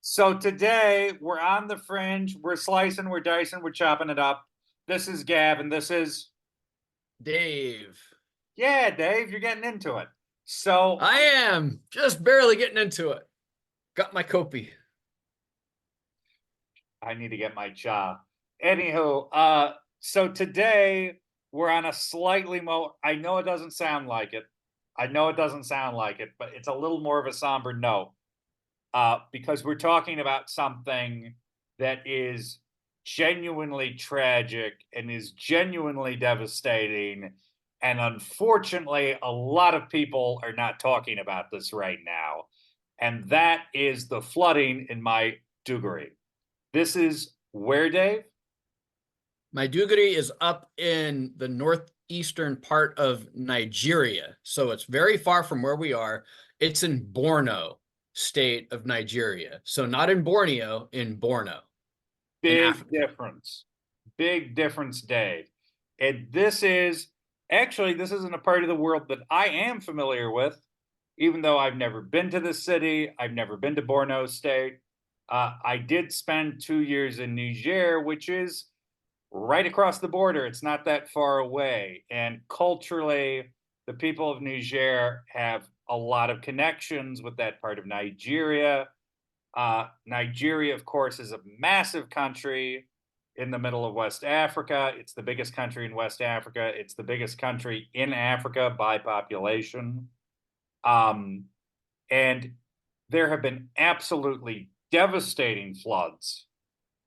So today we're on the fringe. We're slicing, we're dicing, we're chopping it up. This is Gab, and this is Dave. yeah, Dave. You're getting into it. So I am just barely getting into it. Got my copy. I need to get my cha. Anywho, so today we're on a slightly more. I know it doesn't sound like it. I know it doesn't sound like it, but it's a little more of a somber note. Because we're talking about something that is genuinely tragic and is genuinely devastating. And unfortunately, a lot of people are not talking about this right now. And that is the flooding in Maiduguri. This is where, Dave? Maiduguri is up in the northeastern part of Nigeria. So it's very far from where we are. It's in Borno state of Nigeria. So not in Borneo, in Borno in Big Africa. difference. Big difference, Dave. And this is actually, this isn't a part of the world that I am familiar with, even though I've never been to the city. I've never been to Borno State. I did spend 2 years in Niger, which is right across the border. It's not that far away. And culturally, the people of Niger have a lot of connections with that part of Nigeria. Nigeria, of course, is a massive country in the middle of West Africa. It's the biggest country in West Africa. It's the biggest country in Africa by population. Um, and there have been absolutely devastating floods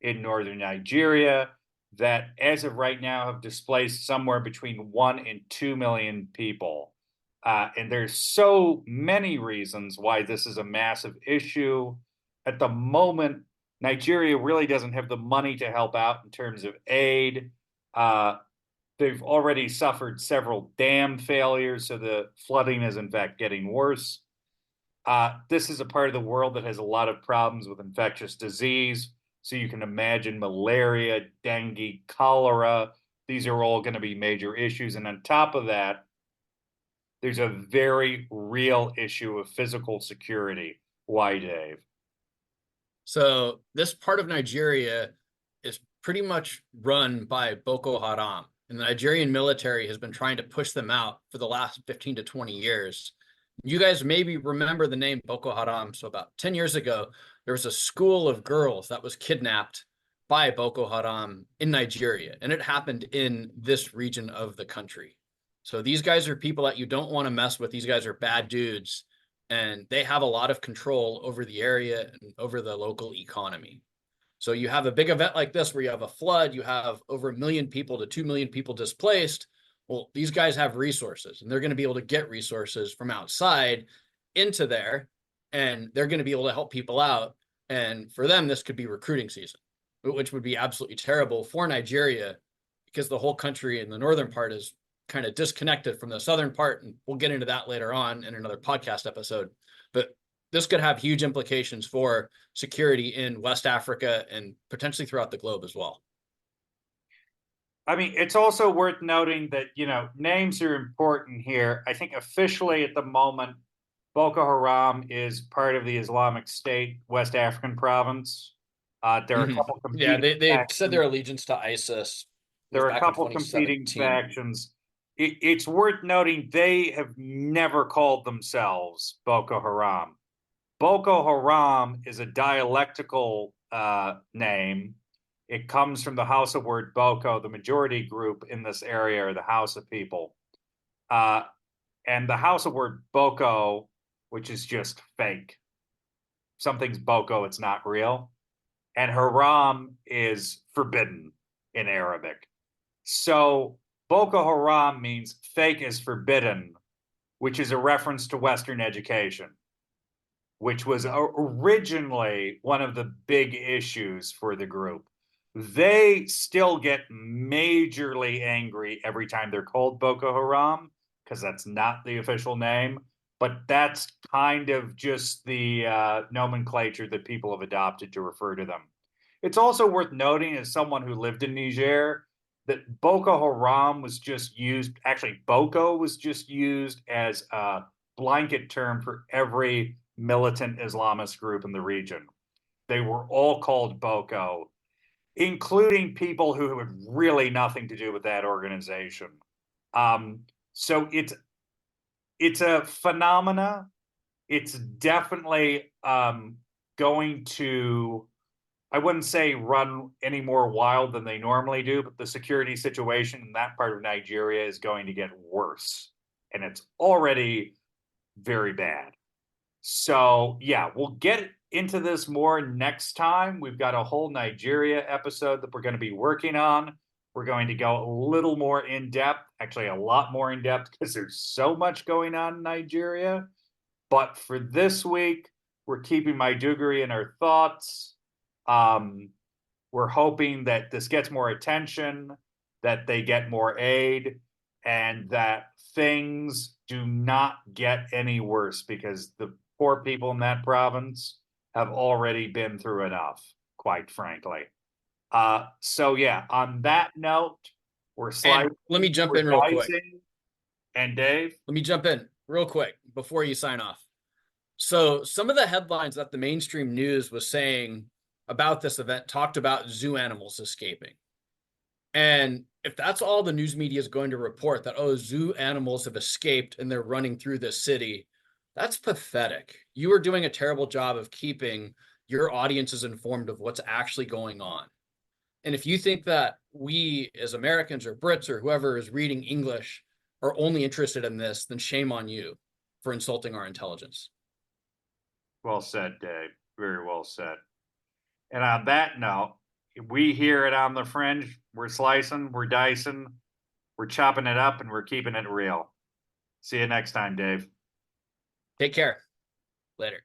in northern Nigeria that, as of right now, have displaced somewhere between 1 and 2 million people. And there's so many reasons why this is a massive issue. At the moment, Nigeria really doesn't have the money to help out in terms of aid. Uh, they've already suffered several dam failures, so the flooding is in fact getting worse. This is a part of the world that has a lot of problems with infectious disease. So you can imagine malaria, dengue, cholera. These are all going to be major issues. And on top of that, there's a very real issue of physical security. Why, Dave? So this part of Nigeria is pretty much run by Boko Haram. And the Nigerian military has been trying to push them out for the last 15 to 20 years. You guys maybe remember the name Boko Haram. So about 10 years ago, there was a school of girls that was kidnapped by Boko Haram in Nigeria. And it happened in this region of the country. So these guys are people that you don't want to mess with. These guys are bad dudes, and they have a lot of control over the area and over the local economy. So you have a big event like this where you have a flood, you have over 1 million people to 2 million people displaced. Well, these guys have resources, and they're going to be able to get resources from outside into there, and they're going to be able to help people out. And for them, this could be recruiting season, which would be absolutely terrible for Nigeria because the whole country in the northern part is kind of disconnected from the southern part. And we'll get into that later on in another podcast episode. But this could have huge implications for security in West Africa and potentially throughout the globe as well. I mean, it's also worth noting that, names are important here. I think officially at the moment, Boko Haram is part of the Islamic State West African province. There are a couple Yeah, competing they said their factions. allegiance to ISIS. It There was are a back in couple competing 2017. factions. It's worth noting they have never called themselves Boko Haram. Boko Haram is a dialectical name. It comes from the Hausa word Boko, the majority group in this area are the Hausa people. Uh, and the Hausa word Boko, which is just fake. Something's Boko, it's not real. And Haram is forbidden in Arabic. So Boko Haram means fake is forbidden, which is a reference to Western education, which was originally one of the big issues for the group. They still get majorly angry every time they're called Boko Haram because that's not the official name, but that's kind of just the nomenclature that people have adopted to refer to them. It's also worth noting, as someone who lived in Niger, that Boko Haram was just used, actually, Boko was just used as a blanket term for every militant Islamist group in the region. They were all called Boko, including people who had really nothing to do with that organization. So it's a phenomena. It's definitely going to, I wouldn't say run any more wild than they normally do, but the security situation in that part of Nigeria is going to get worse. And it's already very bad. So, yeah, we'll get into this more next time. We've got a whole Nigeria episode that we're going to be working on. We're going to go a little more in depth, actually, a lot more in depth because there's so much going on in Nigeria. But for this week, we're keeping Maiduguri in our thoughts. Um, we're hoping that this gets more attention, that they get more aid, and that things do not get any worse because the poor people in that province have already been through enough, quite frankly. So yeah, on that note, we're And slicing, let me jump we're in real quick. dicing, and Dave. Let me jump in real quick before you sign off. So some of the headlines that the mainstream news was saying about this event talked about zoo animals escaping. And if that's all the news media is going to report, that, oh, zoo animals have escaped and they're running through this city, that's pathetic. You are doing a terrible job of keeping your audiences informed of what's actually going on. And if you think that we as Americans or Brits or whoever is reading English are only interested in this, then shame on you for insulting our intelligence. Well said, Dave. Very well said. And on that note, we here at On the Fringe, we're slicing, we're dicing, we're chopping it up, and we're keeping it real. See you next time, Dave. Take care. Later.